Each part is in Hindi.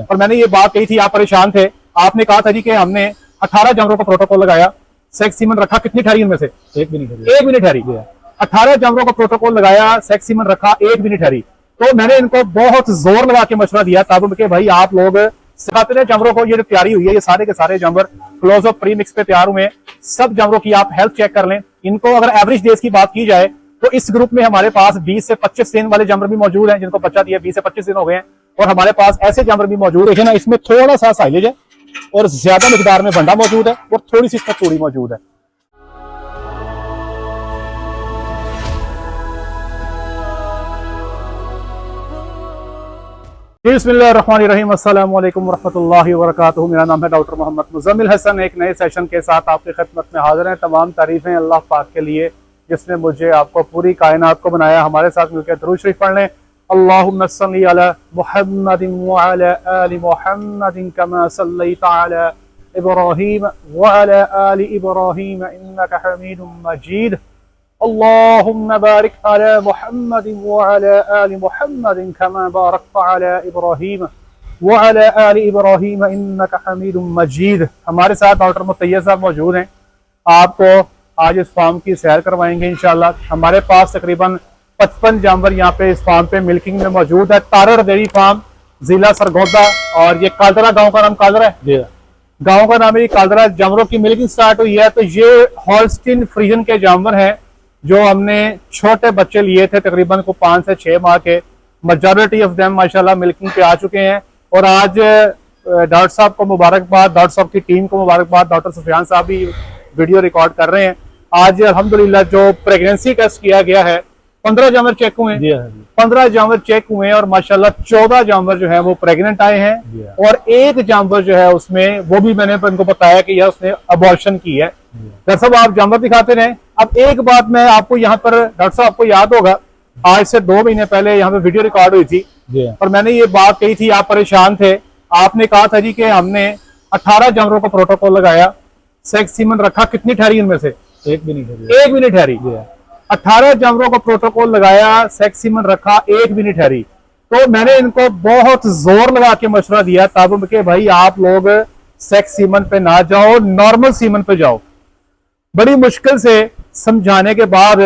और मैंने ये बात कही थी, आप परेशान थे। आपने कहा था जी कि हमने 18 जानवरों का प्रोटोकॉल लगाया, सेक्स सीमन रखा, कितनी ठहरी उनमें से? एक भी नहीं ठहरी। 18 जानवरों का प्रोटोकॉल लगाया, सेक्स सीमन रखा, एक भी नहीं ठहरी। तो मैंने इनको बहुत जोर लगा के मशवरा दिया तब कि भाई आप लोग सिखाते रहे जानवरों को। ये जो तैयारी हुई है, ये सारे के सारे जानवर क्लोज ऑफ प्री मिक्स पे तैयार हुए हैं। सब जानवरों की आप हेल्थ चेक कर लें। इनको अगर एवरेज डेज की बात की जाए तो इस ग्रुप में हमारे पास 20 से 25 दिन वाले जानवर भी मौजूद हैं, जिनको बच्चा दिया 20 से 25 दिन हो गए हैं। और हमारे पास ऐसे जानवर भी मौजूद है ना, इसमें थोड़ा सा साइलेज है और ज्यादा मिकदार में बंडा मौजूद है और थोड़ी सी इसमें चूड़ी मौजूद है। बिस्मिल्लाहिर्रहमानिर्रहीम, अस्सलाम वालेकुम रहमतुल्लाहि व बरकातुहू। मेरा नाम है डॉक्टर मोहम्मद मुज़म्मिल हसन। एक नए सेशन के साथ आपकी खिदमत में हाजिर हैं। तमाम तारीफें अल्लाह पाक के लिए जिसने मुझे आपको पूरी कायनात को बनाया। हमारे साथ मिलकर दुरूद शरीफ पढ़ लें। अल्लाहुम्मा सल्ली अला मुहम्मदिन व अला आलि मुहम्मदिन कमा सल्लैता अला इब्राहीम व अला आलि इब्राहीम इन्नका हमीदुम मजीद। अल्लाहुम्मा बारिक अला मुहम्मदिन व अला आलि मुहम्मदिन कमा बारकता अला इब्राहीम व अला आलि इब्राहीम इन्नका हमीदुम मजीद। हमारे साथ डॉक्टर मुतैय्यब साहब मौजूद हैं। आपको आज इस फार्म की सैर करवाएंगे इंशाल्लाह। हमारे पास तकरीबन 55 जानवर यहाँ पे इस फार्म पे मिल्किंग में मौजूद है। तारड़ डेयरी फार्म, जिला सरगोदा, और ये कालदरा गांव का नाम कालदरा है, गांव का नाम है कालदरा। जानवरों की मिल्किंग स्टार्ट हुई है। तो ये हॉल्स्टीन फ्रीजन के जानवर हैं जो हमने छोटे बच्चे लिए थे, तकरीबन को 5 से 6 माह के। मेजॉरिटी ऑफ देम माशाल्लाह मिल्किंग पे आ चुके हैं। और आज डॉक्टर साहब को मुबारकबाद, डॉक्टर साहब की टीम को मुबारकबाद। डॉक्टर सुफियान साहब भी वीडियो रिकॉर्ड कर रहे हैं। आज अल्हम्दुलिल्लाह जो प्रेगनेंसी टेस्ट किया गया है, 15 जानवर चेक हुए हैं। 15 जानवर चेक हुए हैं और माशाल्लाह 14 जानवर जो है वो प्रेग्नेंट आए हैं। और एक जानवर जो है उसमें, वो भी मैंने इनको बताया कि यह उसने अबॉर्शन की है। डॉक्टर साहब आप जानवर दिखाते रहे। अब एक बात मैं आपको यहाँ पर, डॉक्टर साहब आपको याद होगा, आज से 2 महीने पहले यहाँ पे वीडियो रिकॉर्ड हुई थी और मैंने ये बात कही थी, आप परेशान थे। आपने कहा था जी कि हमने 18 जानवरों का प्रोटोकॉल लगाया, सेक्स सीमन रखा, कितनी ठहरी उनमें से? एक भी नहीं ठहरी। 18 जानवरों का प्रोटोकॉल लगाया, सेक्स सीमन रखा, एक भी नहीं ठहरी। तो मैंने इनको बहुत जोर लगा के मशवरा दिया तब कि भाई आप लोग सेक्स सीमन पे ना जाओ, नॉर्मल सीमन पे जाओ। बड़ी मुश्किल से समझाने के बाद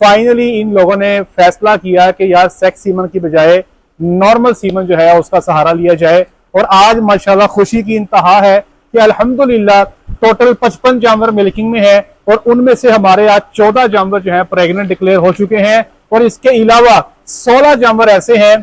फाइनली इन लोगों ने फैसला किया कि यार सेक्स सीमन की बजाय नॉर्मल सीमन जो है उसका सहारा लिया जाए। और आज माशाल्लाह खुशी की इंतहा है कि अल्हम्दुलिल्लाह टोटल 55 जानवर मिल्किंग में है और उनमें से हमारे आज 14 जानवर जो है प्रेग्नेंट डिक्लेयर हो चुके हैं। और इसके अलावा 16 जानवर ऐसे हैं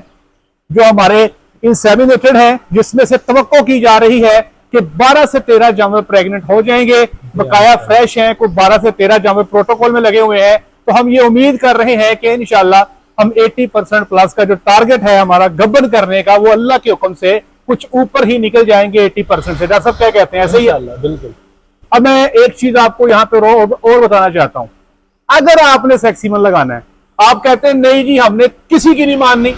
जो हमारे इंसेमिनेटेड हैं, जिसमें से तवक्को की जा रही है कि 12 से 13 जानवर प्रेग्नेंट हो जाएंगे। बकाया फ्रेश हैं, कुछ 12 से 13 जानवर प्रोटोकॉल में लगे हुए हैं। तो हम ये उम्मीद कर रहे हैं कि इंशाल्लाह हम 80% प्लस का जो टारगेट है हमारा गबन करने का, वो अल्लाह के हुक्म से कुछ ऊपर ही निकल जाएंगे 80% से। डॉक्टर साहब क्या कहते हैं? ऐसे ही? बिल्कुल। अब मैं एक चीज आपको यहाँ पे और बताना चाहता हूँ। अगर आपने सेक्स सीमन लगाना है, आप कहते हैं नहीं जी हमने किसी की नहीं माननी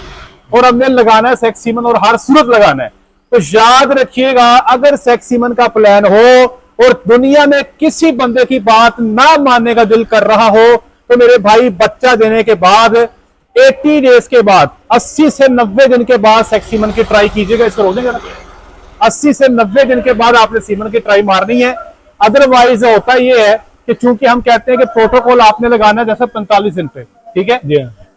और हमने लगाना है सेक्स सीमन और हर सूरत लगाना है, तो याद रखिएगा अगर सेक्स सीमन का प्लान हो और दुनिया में किसी बंदे की बात ना मानने का दिल कर रहा हो, तो मेरे भाई बच्चा देने के बाद 80 डेज के बाद, 80 से 90 दिन के बाद सेक्स सीमन की ट्राई कीजिएगा। इसको रोक देंगे ना, 80 से 90 दिन के बाद आपने सीमन की ट्राई मारनी है। अदरवाइज होता ये है कि चूंकि हम कहते हैं कि प्रोटोकॉल आपने लगाना है जैसे 45 दिन पे, ठीक है,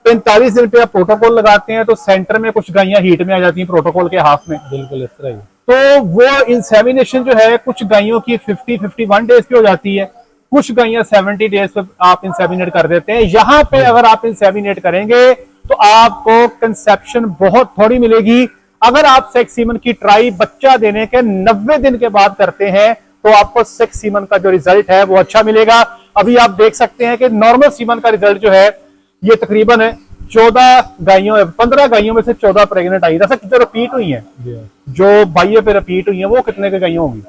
45 दिन पे आप प्रोटोकॉल लगाते हैं तो सेंटर में कुछ गायें हीट में आ जाती हैं प्रोटोकॉल के हाफ में। बिल्कुल इस तरह ही। तो वो इंसेमिनेशन जो है कुछ गायों की 50-51 डेज पे हो जाती है, कुछ गायें 70 डेज पे आप इंसेमिनेट कर देते हैं। यहाँ पे अगर आप इंसेमिनेट करेंगे तो आपको कंसेप्शन बहुत थोड़ी मिलेगी। अगर आप सेक्स सीमन की ट्राई बच्चा देने के 90 दिन के बाद करते हैं तो आपको सेक्स सीमन का जो रिजल्ट है वो अच्छा मिलेगा। अभी आप देख सकते हैं कि नॉर्मल सीमन का रिजल्ट जो है ये तकरीबन है 15 गायों में से 14 प्रेग्नेंट आई। जैसे जो रिपीट हुई है, जो बाइयों पे रिपीट हुई है, वो कितने की गायों होंगी?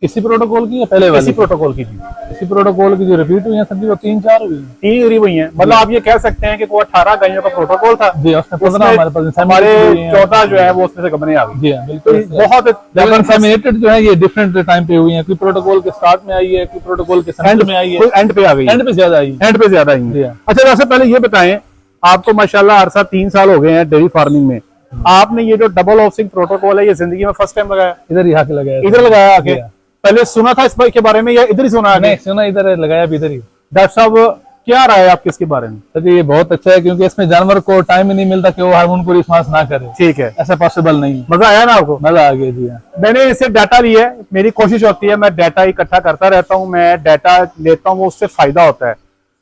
इसी प्रोटोकॉल की या पहले वाली? इसी प्रोटोकॉल की थी। इसी प्रोटोकॉल की जो रिपीट हुई है सर जी वो 3-4 हुई है। 3 हुई है। मतलब आप ये कह सकते हैं कि वो 18 गायों का प्रोटोकॉल था जी, उसमें 15 हमारे पास, हमारे 14 जो है वो उसमें से गबने आ गई। जी हाँ बिल्कुल। बहुत इंसेमिनेटेड जो है ये डिफरेंट टाइम पे हुई है। कोई प्रोटोकॉल के स्टार्ट में आई है, कोई प्रोटोकॉल के सेंटर में आई है, एंड पे आ गई, एंड पे ज्यादा आई। एंड पे ज्यादा आई। अच्छा, वैसे पहले ये बताएं, आपको माशाल्लाह अरसा 3 साल हो गए हैं डेयरी फार्मिंग में, आपने ये जो डबल हाउसिंग प्रोटोकॉल है ये जिंदगी में फर्स्ट टाइम लगाया? इधर ही आके लगाया। इधर लगाया आके? पहले सुना था इस बाइक के बारे में या इधर ही सुना? नहीं सुना, इधर लगाया भी इधर ही। डॉक्टर साहब क्या राय है आपकी इसके बारे में? सर ये बहुत अच्छा है, क्योंकि इसमें जानवर को टाइम ही नहीं मिलता कि वो हार्मोन को रिस्पॉन्स ना करे। ठीक है, ऐसा पॉसिबल नहीं है। मजा आया ना आपको? मजा आ गया जी। हाँ, मैंने इससे डाटा लिया है, मेरी कोशिश होती है मैं डाटा इकट्ठा करता रहता हूँ, मैं डाटा लेता हूँ, उससे फायदा होता है।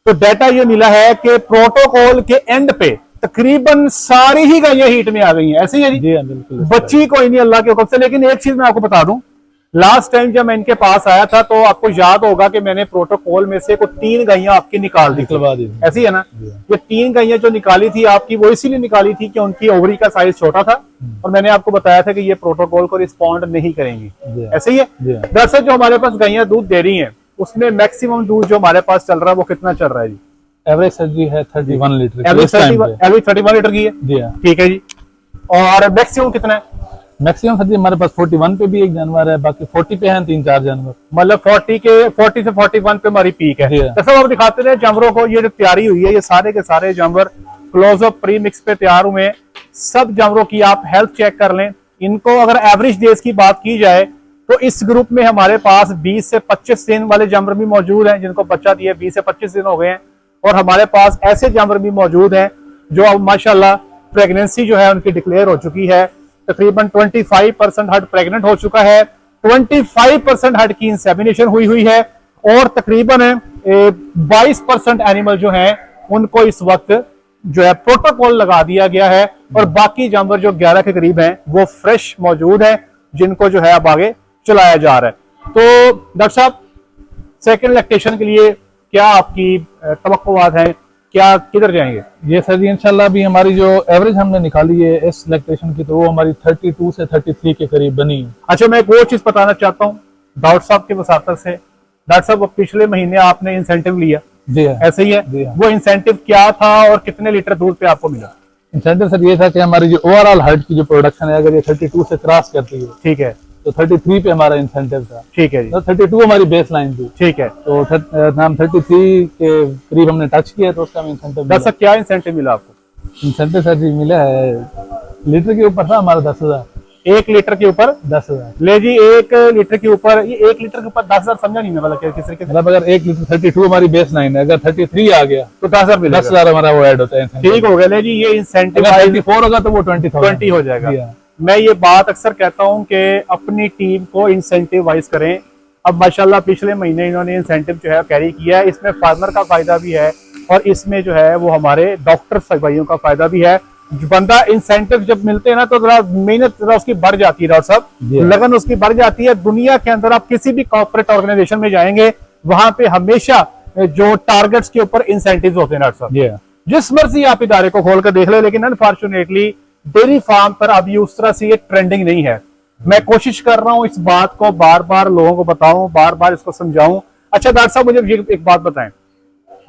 तो डाटा ये मिला है कि प्रोटोकॉल के एंड पे तकरीबन सारी ही गायें हीट में आ गई हैं। ऐसे ही है जी? हाँ, बिल्कुल। बच्ची कोई नहीं अल्लाह के हुक्म से। लेकिन एक चीज मैं आपको बता दूं, लास्ट टाइम जब मैं इनके पास आया था तो आपको याद होगा कि मैंने प्रोटोकॉल में से कुछ 3 गायें आपकी निकाल दी थी। ऐसी ही है ना? ये 3 गायें जो निकाली थी आपकी वो इसीलिए निकाली थी कि उनकी ओवरी का साइज छोटा था और मैंने आपको बताया था कि ये प्रोटोकॉल को रिस्पॉन्ड नहीं करेंगी। ऐसे ही है? दरअसल जो हमारे पास गायें दूध दे रही है उसमें मैक्सिमम दूध जो हमारे पास चल रहा है वो कितना चल रहा है जी? एवरेज सर जी है 31 लीटर। एवरेज 31 लीटर की है जी। हाँ, ठीक है जी। और मैक्सिमम कितना है? मैक्सिमम सर जी हमारे पास 41 पे भी एक जानवर है, बाकी 40 पे हैं 3-4 जानवर। मतलब 40 से 41 पे हमारी पीक है। तो सब आप दिखाते रहे जानवरों को। ये जो तैयारी हुई है ये सारे के सारे जानवर क्लोजअप प्री मिक्स पे तैयार हुए हैं। सब जानवरों की आप हेल्थ चेक कर लें। इनको अगर एवरेज डेज की बात की जाए तो इस ग्रुप में हमारे पास 20 से 25 दिन वाले जानवर भी मौजूद हैं जिनको बच्चा दिए 20 से 25 दिन हो गए हैं। और हमारे पास ऐसे जानवर भी मौजूद हैं जो अब माशाल्लाह प्रेगनेंसी जो है उनकी डिक्लेयर हो चुकी है। तकरीबन 25% हर्ड प्रेग्नेंट हो चुका है, 25% हर्ड की इंसेमिनेशन हुई है और तकरीबन 22% एनिमल जो हैं उनको इस वक्त जो है प्रोटोकॉल लगा दिया गया है और बाकी जानवर जो 11 के करीब हैं वो फ्रेश मौजूद है जिनको जो है अब आगे चलाया जा रहा है। तो डॉक्टर साहब सेकेंड लैक्टेशन के लिए क्या आपकी तवक्कुआत हैं, क्या किधर जाएंगे? ये सर जी इंशाल्लाह अभी हमारी जो एवरेज हमने निकाली है इस लैक्टेशन की तो वो हमारी 32 से 33 के करीब बनी है। अच्छा, मैं एक वो चीज बताना चाहता हूँ डॉक्टर साहब के वसातत से। डॉक्टर साहब पिछले महीने आपने इंसेंटिव लिया? जी हाँ। ऐसे ही है? जी हाँ। वो इंसेंटिव क्या था और कितने लीटर दूध पे आपको मिला? इंसेंटिव सर ये था कि हमारी जो ओवरऑल हर्ड की जो प्रोडक्शन है अगर ये 32 से क्रॉस करती है, ठीक है, तो 33 पे हमारा इंसेंटिव था। ठीक है जी। तो 32 हमारी बेस लाइन थी। ठीक है। तो नाम 33 के करीब हमने टच किया तो उसका इंसेंटिव। दस क्या इंसेंटिव मिला आपको? इंसेंटिव सर जी मिला है लीटर के ऊपर था हमारा 10,000। 1 लीटर के ऊपर 10,000? ले जी, 1 लीटर के ऊपर, ये 1 लीटर के ऊपर 10,000 समझा नहीं मैं, मतलब किस तरीके से? मतलब अगर 1 लीटर 32 हमारी बेस लाइन है, अगर 33 आ गया तो 10,000 हमारा वो ऐड होता है। ठीक हो गया। ले जी, ये इंसेंटिव 34 होगा तो वो 20 हो जाएगा। मैं ये बात अक्सर कहता हूं कि अपनी टीम को इंसेंटिवाइज करें। अब माशाल्लाह पिछले महीने इन्होंने इंसेंटिव जो है कैरी किया है। इसमें फार्मर का फायदा भी है और इसमें जो है वो हमारे डॉक्टर भाइयों का फायदा भी है। बंदा इंसेंटिव जब मिलते हैं ना तो जरा मेहनत जरा उसकी बढ़ जाती है डॉक्टर साहब, लगन उसकी बढ़ जाती है। दुनिया के अंदर आप किसी भी कॉर्पोरेट ऑर्गेनाइजेशन में जाएंगे वहां पे हमेशा जो टारगेट्स के ऊपर इंसेंटिव होते हैं डॉक्टर साहब। जिस मर्जी आप इदारे को खोल कर देख ले, लेकिन अनफॉर्चुनेटली डेयरी फार्म पर अभी उस तरह से ये ट्रेंडिंग नहीं है। मैं कोशिश कर रहा हूं इस बात को बार बार लोगों को बताऊं, बार बार इसको समझाऊं। अच्छा डॉक्टर साहब मुझे एक बात बताएं,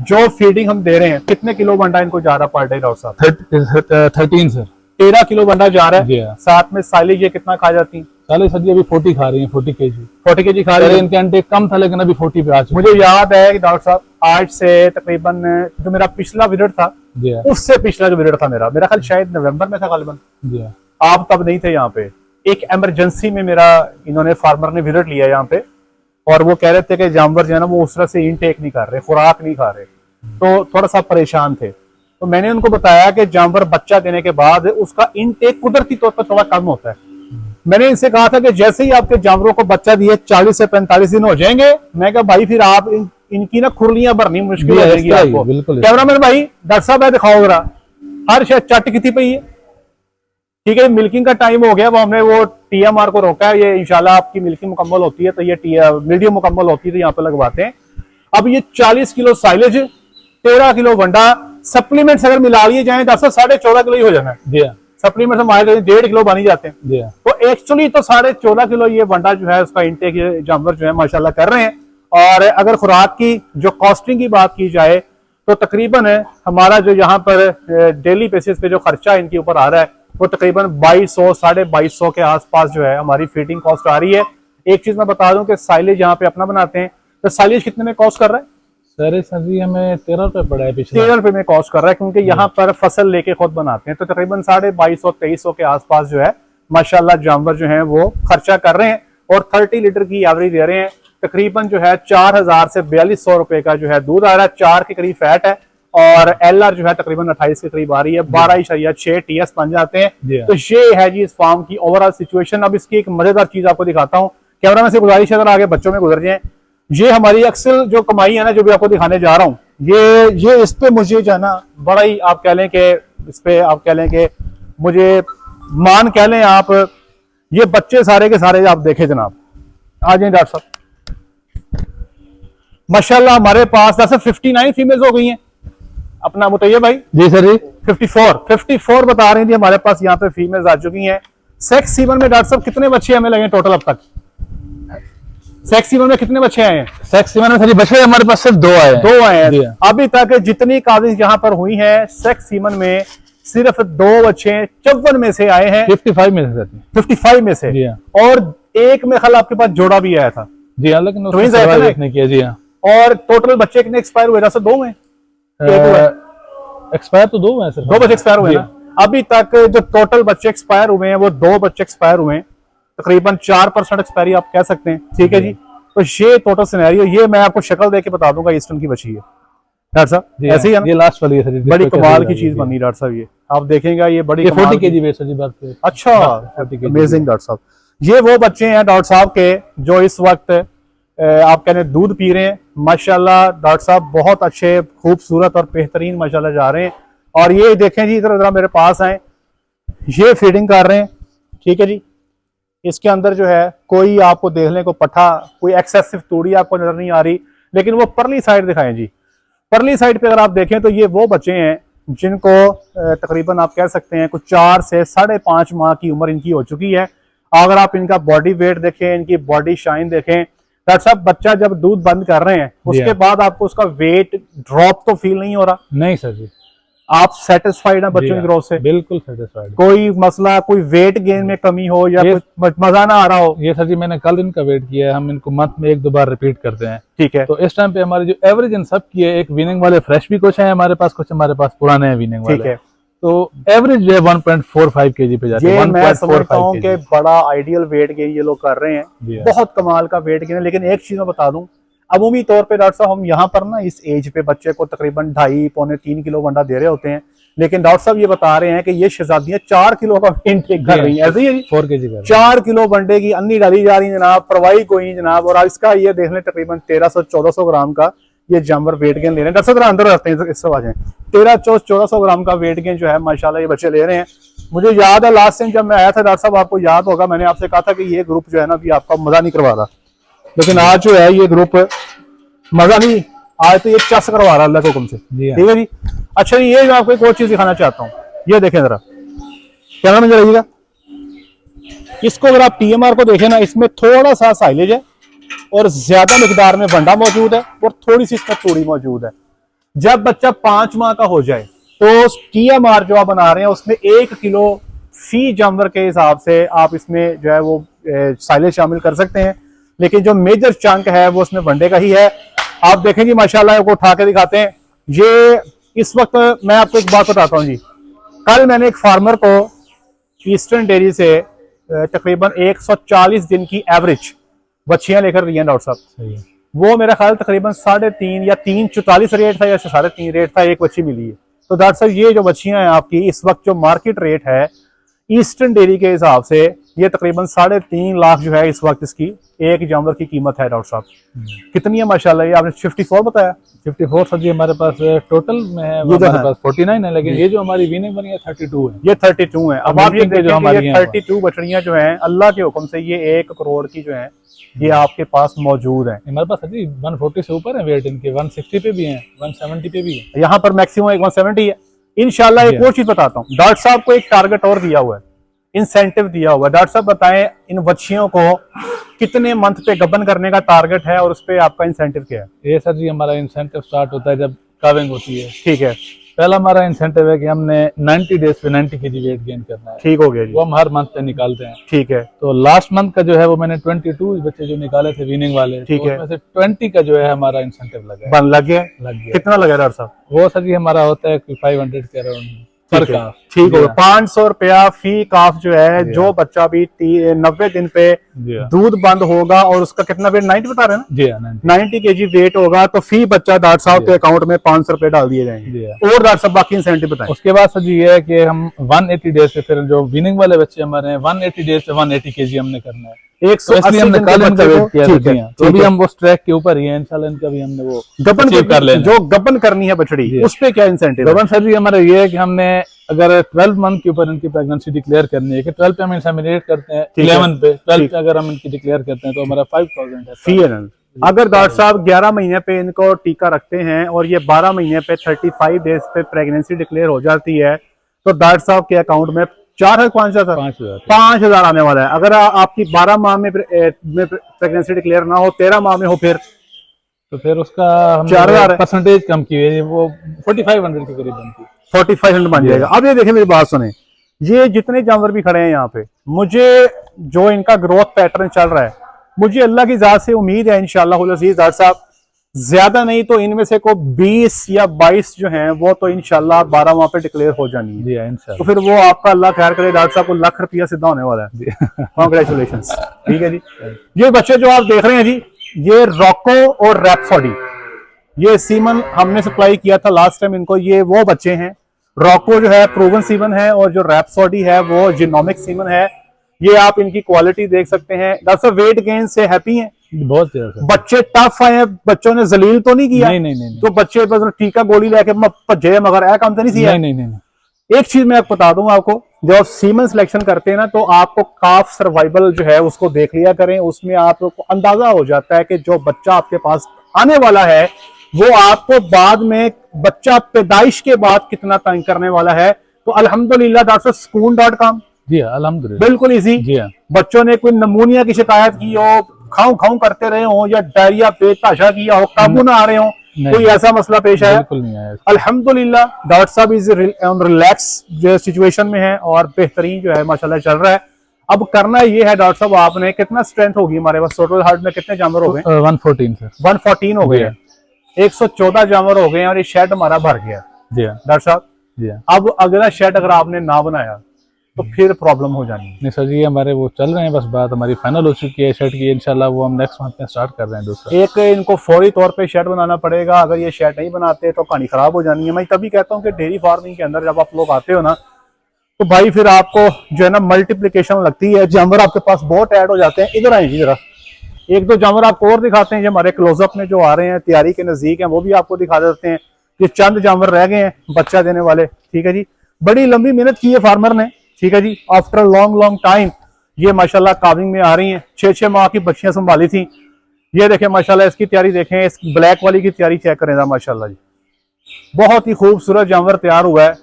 जो फीडिंग हम दे रहे हैं कितने किलो बंडा इनको जा रहा पर डे डॉक्टर साहब? 13 सर। 13 किलो बंडा जा रहा है। साथ में साइलेज ये कितना खा जाती है? साले सर जी अभी 40 खा रही हैं, 40 केजी खा रही है। इनके अंडे कम था लेकिन अभी 40 पे आ चुके। मुझे याद है कि डॉक्टर साहब आज से तकरीबन जो मेरा पिछला विजिट था उससे पिछला जो विजिट था मेरा ख्याल शायद नवंबर में था गालिबन। आप तब नहीं थे यहाँ पे। एक इमरजेंसी में मेरा इन्होंने फार्मर ने विजिट लिया यहाँ पे और वो कह रहे थे कि जानवर जो है ना वो उस तरह से इनटेक नहीं कर रहे, खुराक नहीं खा रहे, तो थोड़ा सा परेशान थे। तो मैंने उनको बताया कि जानवर बच्चा देने के बाद उसका इनटेक कुदरती तौर पर थोड़ा कम होता है। मैंने इनसे कहा था कि जैसे ही आपके जानवरों को बच्चा दिए 40 से 45 दिन हो जाएंगे, मैं कहा भाई फिर आप इनकी ना खुरलियां भरनी मुश्किल हो जाएगी आपको। कैमरामैन भाई डॉक्टर साहब है दिखाओ जरा, हर शायद चट कितनी पई है। ठीक है, मिल्किंग का टाइम हो गया, वो हमने वो टीएमआर को रोका है। ये इंशाल्लाह आपकी मिल्किंग मुकम्मल होती है तो ये मीडियम मुकम्मल होती है तो यहाँ पे लगवाते हैं। अब ये 40 किलो साइलेज, 13 किलो वंडा, सप्लीमेंट्स अगर मिला लिए जाए तो 14.5 किलो ही हो जाना है। सप्लीमेंट हमारे 1.5 किलो बन ही जाते हैं। तो एक्चुअली तो 14.5 किलो ये वंडा जो है उसका इंटेक जानवर जो है माशाल्लाह कर रहे हैं। और अगर खुराक की जो कॉस्टिंग की बात की जाए तो तकरीबन हमारा जो यहाँ पर डेली बेसिस पे जो खर्चा इनके ऊपर आ रहा है वो तकरीबन 2200 2250 के आसपास जो है हमारी फीडिंग कॉस्ट आ रही है। एक चीज मैं बता दूं कि साइलेज यहाँ पे अपना बनाते हैं तो साइलेज कितने में कॉस्ट कर रहा है? सर जी हमें 13 रुपए पड़ा है पिछले। 13 रुपए में कॉस्ट कर रहा है, क्योंकि यहाँ पर फसल लेके खुद बनाते हैं, तो तकरीबन 2250-2300 के आसपास जो है माशाल्लाह जानवर जो है वो खर्चा कर रहे हैं, और 30 लीटर की एवरेज दे रहे हैं। तकरीबन जो है 4000 से 4200 रुपए का जो है दूध आ रहा है, 4 के करीब फैट है, और एलआर जो है तकरीबन 28 के करीब आ रही है, 12.6 टीएस बन जाते हैं। तो ये है जी इस फार्म की ओवरऑल सिचुएशन। अब इसकी एक मजेदार चीज आपको दिखाता हूँ, कैमरा में से गुजारिश है जरा आगे बच्चों में गुजर जाए। ये हमारी अक्सर जो कमाई है ना, जो भी आपको दिखाने जा रहा हूँ, ये इस पे मुझे जो है ना बड़ा ही आप कह लें कि इस पे आप कह लें कि मुझे मान कह लें आप, ये बच्चे सारे के सारे आप देखें जनाब, आ जाए डॉक्टर साहब। माशाल्लाह हमारे पास 59 फीमेल्स हो गई हैं। अपना बताइए भाई। जी सर जी 54 बता रही थी हमारे पास यहाँ पे फीमेल्स आ चुकी हैं। सेक्स सीमन में डॉक्टर साहब कितने बच्चे हमें लगे टोटल अब तक? सेक्स सीमन में कितने बच्चे आए हैं? सेक्स सीमन में सर बच्चे हमारे पास सिर्फ 2 आए हैं। अभी तक जितनी काबिज यहाँ पर हुई है सेक्स सीमन में सिर्फ 2 बच्चे 54 में से आए हैं। 55 में से 55 में से, और एक में खल आपके पास जोड़ा भी आया था। जी हाँ, लेकिन उसने किया। जी हाँ। और टोटल बच्चे कितने एक्सपायर हुए? 2 में एक्सपायर तो 2 हैं सर। 2 बच्चे एक्सपायर हुए ना। अभी तक जो टोटल बच्चे एक्सपायर हुए हैं वो 2 बच्चे एक्सपायर हुए हैं, तकरीबन 4% एक्सपायरी आप कह सकते हैं। ठीक है जी। तो ये टोटल सिनेरियो, ये मैं आपको शक्ल देके बता दूंगा ईस्टर्न की बची है डॉक्टर साहब, ऐसे ही है ना? ये लास्ट वाली है सर, बड़ी कमाल की चीज बनी डॉक्टर साहब, ये आप देखेंगे ये बड़ी 40 केजी वेट सर जी बात पे। अच्छा, अमेजिंग डॉक्टर साहब। ये वो बच्चे हैं डॉक्टर साहब के जो इस वक्त आप कहने दूध पी रहे हैं। माशाल्लाह डॉक्टर साहब बहुत अच्छे, खूबसूरत और बेहतरीन माशाल्लाह जा रहे हैं। और ये देखें जी, इधर मेरे पास आए, ये फीडिंग कर रहे हैं। ठीक है जी। इसके अंदर जो है कोई आपको देखने को पट्ठा, कोई एक्सेसिव तूड़ी आपको नजर नहीं आ रही, लेकिन वो परली साइड दिखाएं जी। परली साइड पे अगर आप देखें तो ये वो बच्चे हैं जिनको तकरीबन आप कह सकते हैं कुछ 4 से 5.5 माह की उम्र इनकी हो चुकी है। अगर आप इनका बॉडी वेट देखें, इनकी बॉडी शाइन देखें, डॉक्टर साहब बच्चा जब दूध बंद कर रहे हैं उसके बाद आपको उसका वेट ड्रॉप तो फील नहीं हो रहा? नहीं सर जी। आप सेटिस्फाइड हैं बच्चों की ग्रोथ से? बिल्कुल सेटिस्फाइड। कोई मसला, कोई वेट गेन में कमी हो या कुछ मजा ना आ रहा हो? ये सर जी मैंने कल इनका वेट किया है, हम इनको मंथ में 1-2 बार रिपीट करते हैं। ठीक है। तो इस टाइम पे हमारी जो एवरेज इन सब की है, एक विनिंग वाले फ्रेश भी कुछ है हमारे पास, कुछ हमारे पास पुराने हैं विनिंग वाले। ठीक है। तो एवरेज जो है 1.45 केजी पे जाती है। मैं समझता हूँ कि बड़ा आइडियल वेट गेन ये लोग कर रहे हैं, बहुत कमाल का वेट गेन है। लेकिन एक चीज मैं बता दूं, अमूमी तौर पे डॉक्टर साहब हम यहाँ पर ना इस एज पे बच्चे को तकरीबन 2.5-3 किलो वंडा दे रहे होते हैं, लेकिन डॉक्टर साहब ये बता रहे हैं कि ये शहजादियां 4 किलो का इनटेक कर रही हैं। ऐसे ही 4 केजी 4 किलो वंडे की अन्नी डाली जा रही है जनाब, परवाही कोई नहीं जनाब। और इसका ये देख लें तकरीबन 1300-1400 ग्राम का ये जानवर वेट गेन ले रहे हैं। डॉक्टर साहब अंदर रहते हैं इस वजह 1300-1400 ग्राम का वेट गेन जो है माशाल्लाह ये बच्चे ले रहे हैं। मुझे याद है लास्ट टाइम जब मैं आया था डॉक्टर साहब, आपको याद होगा मैंने आपसे कहा था कि ये ग्रुप जो है ना अभी आपका मजा नहीं करवा रहा, लेकिन आज जो है ये ग्रुप मजा नहीं, आज तो ये चस करवा रहा अल्लाह के हुक्म से। ठीक है जी। अच्छा ये मैं आपको एक और चीज दिखाना चाहता हूँ, ये देखें जरा, कैमरा में जरा रहिएगा। इसको अगर आप टीएमआर को देखें ना, इसमें थोड़ा सा साइलेज है और ज्यादा मिकदार में वंडा मौजूद है और थोड़ी सी इसमें तूड़ी मौजूद है। जब बच्चा 5 माह का हो जाए तो टीएमआर जो आप बना रहे हैं उसमें 1 किलो फी जानवर के हिसाब से आप इसमें जो है वो साइलेज शामिल कर सकते हैं, लेकिन जो मेजर चंक है वो उसमें वनडे का ही है। आप देखें जी माशाल्लाह को उठा के दिखाते हैं। ये इस वक्त मैं आपको एक बात बताता हूँ जी, कल मैंने एक फार्मर को ईस्टर्न डेयरी से तकरीबन 140 दिन की एवरेज बच्चियां लेकर रही हैं डॉक्टर साहब। वो मेरा ख्याल तकरीबन 3.5 या 3.44 रेट था या 3.5 रेट था, एक बच्ची मिली है। तो डॉक्टर साहब ये जो बच्चियां हैं आपकी, इस वक्त जो मार्केट रेट है ईस्टर्न डेयरी के हिसाब से ये तकरीबन 3.5 लाख जो है इस वक्त इसकी एक जानवर की कीमत है। डॉक्टर साहब कितनी है माशाल्लाह? ये आपने 54 बताया। 54 सर जी हमारे पास टोटल में है, हमारे पास 49 है, लेकिन ये जो हमारी विनिंग बनी है 32 है। ये 32 है। अब आप ये देखें जो हमारी 32 बछड़ियां जो हैं अल्लाह के हुक्म से ये 1 करोड़ की जो है ये आपके पास मौजूद है। हमारे पास अभी 140 से ऊपर है वेट इनके, 160 पे भी है, 170 पे भी है। यहाँ पर मैक्सिमम 170 है। इंशाल्लाह एक और चीज बताता हूँ, डॉक्टर साहब को एक टारगेट और दिया हुआ है, इंसेंटिव दिया हुआ है। डॉक्टर साहब बताएं इन बच्चियों को कितने मंथ पे गबन करने का टारगेट है और उस पे आपका इंसेंटिव क्या है? ये सर जी हमारा इंसेंटिव स्टार्ट होता है जब काविंग होती है। ठीक है। पहला हमारा इंसेंटिव है कि हमने 90 डेज पे 90 kg वेट गेन करना है। ठीक हो गया जी। वो हम हर मंथ पे निकालते हैं। ठीक है। तो लास्ट मंथ का जो है वो मैंने 22 बच्चे जो निकाले थे विनिंग वाले, ठीक है, उसमें से 20 का जो है हमारा इंसेंटिव लगा है। लग गया। कितना लगा डॉक्टर साहब? वो सर जी हमारा होता है 500 के अराउंड पर काफ। ठीक हो, 500 रुपया फी काफ जो है। जो बच्चा भी 90 दिन पे दूध बंद होगा और उसका कितना वेट 90 बता रहे हैं ना? जी हाँ, 90 kg वेट होगा तो फी बच्चा डॉक्टर साहब के अकाउंट में 500 रुपए डाल दिए जाएंगे। और डॉक्टर साहब बाकी इंसेंटिव बताएं। उसके बाद सर जी ये है कि हम 180 डेज पे फिर जो विनिंग वाले बच्चे हमारे हैं 180 डेज पे 180 kg हमने करना है। 180 हमने कल इनका वेट किया था, तो अभी है। हम वो ट्रैक के ऊपर ही है इंशाल्लाह। इनका भी हमने वो गबन कर लेना, जो गबन करनी है बछड़ी, उस पे क्या इंसेंटिव? गबन सर जी हमारा ये है कि हमने अगर 12 मंथ के ऊपर इनकी प्रेगनेंसी डिक्लेयर करनी है कि 12 पे हम इंसेमिनेट करते हैं, 11 पे 12 पे अगर हम इनकी डिक्लेयर करते हैं तो हमारा 5000 है फी। अगर डॉक्टर साहब 11 महीने पे इनको टीका रखते हैं और ये 12 महीने पे 35 डेज पे प्रेगनेंसी डिक्लेयर हो जाती है तो डॉक्टर साहब के अकाउंट में 5,000 आने वाला है। अगर आपकी 12 माह में प्रेगनेंसी डिक्लेयर ना हो, 13 माह में हो, फिर उसका 4,000 परसेंटेज कम की है, वो 4500 के करीब बनती है। 4500 बन जाएगा। अब ये देखें, मेरी बात सुने, ये जितने जानवर भी खड़े हैं यहाँ पे, मुझे जो इनका ग्रोथ पैटर्न चल रहा है, मुझे अल्लाह की जात से उम्मीद है इंशाअल्लाह डॉक्टर साहब ज्यादा नहीं तो इनमें से को 20 या 22 जो हैं वो तो इंशाल्लाह 12 माह पे डिक्लेयर हो जानी है। जी, तो फिर वो आपका अल्लाह खैर करे, डॉक्टर साहब को लाख रुपया सीधा होने वाला है। कॉन्ग्रेचुलेशन। ठीक है जी। ये बच्चे जो आप देख रहे हैं जी, ये रॉको और रैप्सोडी, ये सीमन हमने सप्लाई किया था लास्ट टाइम इनको। ये वो बच्चे हैं, रॉको जो है प्रूवन सीमन है और जो रैप्सोडी है वो जिनोमिक सीमन है। ये आप इनकी क्वालिटी देख सकते हैं। डॉक्टर साहब वेट गेन से हैप्पी हैं? बहुत ज्यादा। बच्चे टफ आए हैं, बच्चों ने जलील तो नहीं किया? नहीं। तो बच्चे बस टीका गोली लेके भजे मगर ऐ काम तो नहीं किया? नहीं। एक चीज मैं आपको बता दूं, आपको जब आप सीमन सिलेक्शन करते हैं ना तो आपको काफ सर्वाइवल जो है उसको देख लिया करें। उसमें आपको अंदाजा हो जाता है कि जो बच्चा आपके पास आने वाला है वो आपको बाद में बच्चा पैदाइश के बाद कितना तंग करने वाला है। तो अल्हम्दुलिल्लाह डॉक्टर sukoon.com, जी अल्हम्दुलिल्लाह, बिल्कुल इजी। जी हाँ। बच्चों ने कोई नमूनिया की शिकायत की हो, खाऊं खाऊं करते रहे हो, या डायरिया पेट किया हो, काबू ना आ रहे हो, कोई ऐसा मसला पेश आया? बिल्कुल नहीं आया। अल्हम्दुलिल्लाह डॉक्टर साहब इज रिलैक्स जो सिचुएशन में है और बेहतरीन जो है माशाल्लाह चल रहा है। अब करना ये है डॉक्टर साहब, आपने कितना स्ट्रेंथ होगी हमारे पास टोटल हार्ट में कितने जानवर हो गए? 114 सर। 114 हो गए, 114 जानवर हो गए और ये शेड हमारा भर गया। जी हाँ डॉक्टर साहब। जी हाँ। अब अगला शेड अगर आपने ना बनाया तो फिर प्रॉब्लम हो जानी है। नहीं सर जी, हमारे वो चल रहे हैं, बस बात हमारी फाइनल हो चुकी है शेड की। इंशाल्लाह वो हम नेक्स्ट मंथ में स्टार्ट कर रहे हैं दूसरा। एक इनको फौरी तौर पे शेड बनाना पड़ेगा। अगर ये शेड नहीं बनाते तो कहानी खराब हो जानी है। मैं तभी कहता हूँ कि डेयरी फार्मिंग के अंदर जब आप लोग आते हो ना तो भाई फिर आपको जो है ना मल्टीप्लिकेशन लगती है, जानवर आपके पास बहुत ऐड हो जाते हैं। इधर आए जी जरा, एक दो जानवर आपको और दिखाते हैं जो हमारे क्लोजअप में जो आ रहे हैं, तैयारी के नजदीक हैं, वो भी आपको दिखा देते हैं। ये चंद जानवर रह गए हैं बच्चा देने वाले। ठीक है जी, बड़ी लंबी मेहनत की है फार्मर ने। ठीक है जी, आफ्टर लॉन्ग टाइम ये माशाल्लाह काविंग में आ रही हैं। 6-6 माह की बच्चियां संभाली थी। ये देखें माशाल्लाह, इसकी तैयारी देखें, इस ब्लैक वाली की तैयारी चेक करें माशाल्लाह जी, बहुत ही खूबसूरत जानवर तैयार हुआ है।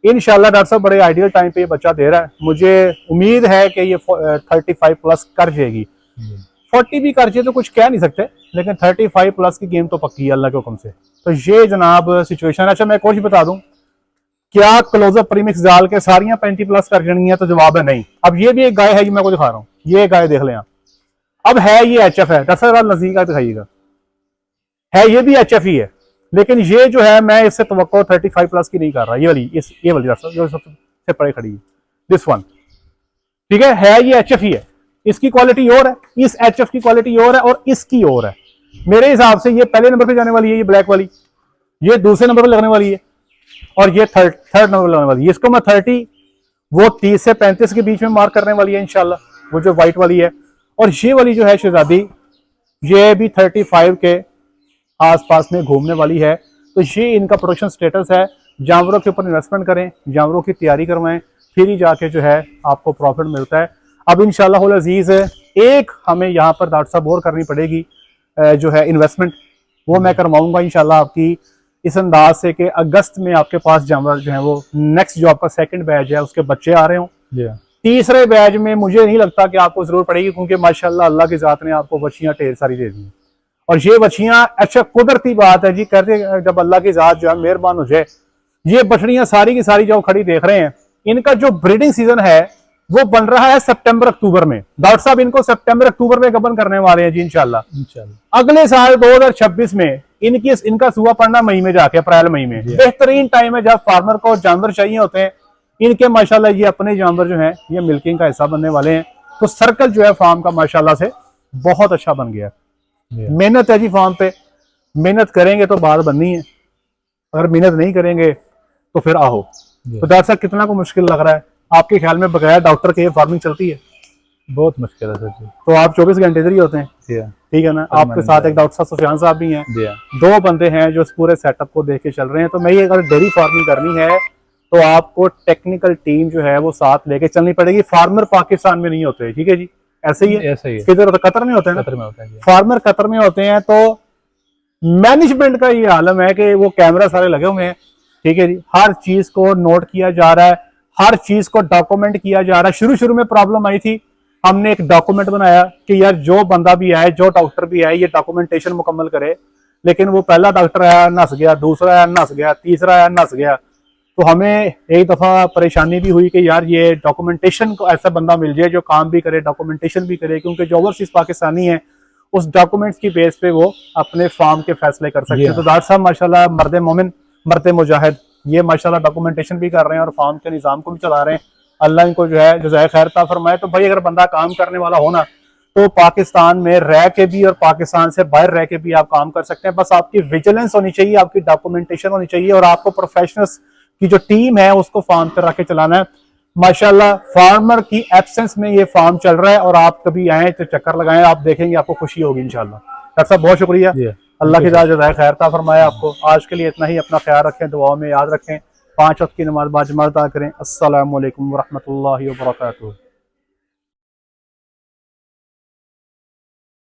इंशाल्लाह डॉक्टर साहब बड़े आइडियल टाइम पे ये बच्चा दे रहा है। मुझे उम्मीद है कि ये 35 प्लस कर जाएगी। 40 भी कर जाए तो कुछ कह नहीं सकते, लेकिन 35 प्लस की गेम तो पक्की है अल्लाह के हुक्म से। तो ये जनाब सिचुएशन। अच्छा मैं कुछ बता दूं, क्या क्लोजअप प्रीमिक्स डाल के सारियां 35 प्लस कर जानी है? तो जवाब है नहीं। अब ये भी एक गाय है, मैं को दिखा रहा हूँ, ये गाय देख लें आप। अब है ये HF है, डॉक्टर साहब नजदीक का दिखाइएगा, है ये भी HF ही है, लेकिन ये जो है मैं इससे तवक्को 35 प्लस की नहीं कर रहा। ये वाली डॉक्टर साहब जो सबसे परे खड़ी है, दिस वन। ठीक है ये HF ही है। इसकी क्वालिटी और है, इस HF की क्वालिटी और है और इसकी और है। मेरे हिसाब से ये पहले नंबर पे जाने वाली है, ये ब्लैक वाली, ये दूसरे नंबर पे लगने वाली है और ये थर्ड नंबर लगने वाली है। इसको मैं 30, वो 30 से 35 के बीच में मार्क करने वाली है इंशाल्लाह, वो जो व्हाइट वाली है। और ये वाली जो है शहजादी, ये भी 35 के आसपास में घूमने वाली है। तो ये इनका प्रोडक्शन स्टेटस है। जानवरों के ऊपर इन्वेस्टमेंट करें, जानवरों की तैयारी करवाएं, फिर ही जाके जो है आपको प्रॉफिट मिलता है। अब इंशाल्लाह अजीज एक हमें यहाँ पर डॉक्टर साहब और करनी पड़ेगी जो है इन्वेस्टमेंट, वो मैं करवाऊंगा इंशाल्लाह आपकी इस अंदाज से कि अगस्त में आपके पास जानवर जो है वो नेक्स्ट जो आपका सेकंड बैच है उसके बच्चे आ रहे हों। तीसरे बैच में मुझे नहीं लगता कि आपको जरूरत पड़ेगी, क्योंकि माशाल्लाह अल्लाह की जात ने आपको बच्चियां ढेर सारी दे दी। और ये बच्चियां, अच्छा कुदरती बात है जी, कहते जब अल्लाह की जात जो है मेहरबान हो जाए ये बछड़ियां सारी की सारी जो खड़ी देख रहे हैं, इनका जो ब्रीडिंग सीजन है वो बन रहा है सितंबर अक्टूबर में। डॉक्टर साहब इनको सितंबर अक्टूबर में गबन करने वाले हैं जी इंशाल्लाह। अगले साल 2026 में इनका सुआ पड़ना मई में जाके, अप्रैल मई में बेहतरीन टाइम है जब फार्मर को जानवर चाहिए होते हैं। इनके माशाल्लाह ये अपने जानवर जो हैं ये मिल्किंग का हिस्सा बनने वाले हैं। तो सर्कल जो है फार्म का माशाल्लाह से बहुत अच्छा बन गया। मेहनत है जी फार्म पे, मेहनत करेंगे तो बात बननी है, अगर मेहनत नहीं करेंगे तो फिर आहो। तो डॉक्टर साहब कितना को मुश्किल लग रहा है आपके ख्याल में, बगैर डॉक्टर के ये फार्मिंग चलती है? बहुत मुश्किल है सर जी। तो आप 24 घंटे इधर ही होते हैं? ठीक है ना। आपके साथ एक डॉक्टर साहब सुफियान साहब भी हैं, 2 बंदे हैं जो इस पूरे सेटअप को देख के चल रहे हैं। तो मैं ये अगर डेयरी फार्मिंग करनी है तो आपको टेक्निकल टीम जो है वो साथ लेके चलनी पड़ेगी। फार्मर पाकिस्तान में नहीं होते, ठीक है जी, ऐसे ही है। किधर होता? कतर में होते हैं ना। कतर में होते हैं, फार्मर कतर में होते हैं। तो मैनेजमेंट का ये आलम है कि वो कैमरा सारे लगे हुए हैं, ठीक है जी, हर चीज को नोट किया जा रहा है, हर चीज को डॉक्यूमेंट किया जा रहा है। शुरू में प्रॉब्लम आई थी, हमने एक डॉक्यूमेंट बनाया कि यार जो बंदा भी आए, जो डॉक्टर भी आए, ये डॉक्यूमेंटेशन मुकम्मल करे। लेकिन वो पहला डॉक्टर आया नस गया, दूसरा आया नस गया, तीसरा आया नस गया। तो हमें एक दफा परेशानी भी हुई कि यार ये डॉक्यूमेंटेशन को ऐसा बंदा मिल जाए जो काम भी करे, डॉक्यूमेंटेशन भी करे, क्योंकि जो ओवरसीज पाकिस्तानी है उस डॉक्यूमेंट्स की बेस पे वो अपने फार्म के फैसले कर सकते हैं। तो डॉक्टर साहब माशाल्लाह मर्द मोमिन मर्द मुजाहिद, ये माशाल्लाह डॉक्यूमेंटेशन भी कर रहे हैं और फार्म के निजाम को भी चला रहे हैं। अल्लाह इनको जो है जज़ाए खैर अता फरमाए। तो भाई अगर बंदा काम करने वाला हो ना तो पाकिस्तान में रह के भी और पाकिस्तान से बाहर रह के भी आप काम कर सकते हैं। बस आपकी विजिलेंस होनी चाहिए, आपकी डॉक्यूमेंटेशन होनी चाहिए और आपको प्रोफेशनल्स की जो टीम है उसको फार्म पर रख के चलाना है। माशाल्लाह फार्मर की एब्सेंस में ये फार्म चल रहा है और आप कभी आए तो चक्कर लगाएं, आप देखेंगे आपको खुशी होगी इंशाल्लाह। डॉक्टर साहब बहुत शुक्रिया, अल्लाह की जज़ाए खैर अता फरमाए आपको। आज के लिए इतना ही, अपना ख्याल रखें, दुआओं में याद रखें, 5 वक्त की नमाज बाजमात अदा करें। अस्सलामु अलैकुम व रहमतुल्लाहि व बरकातुहू।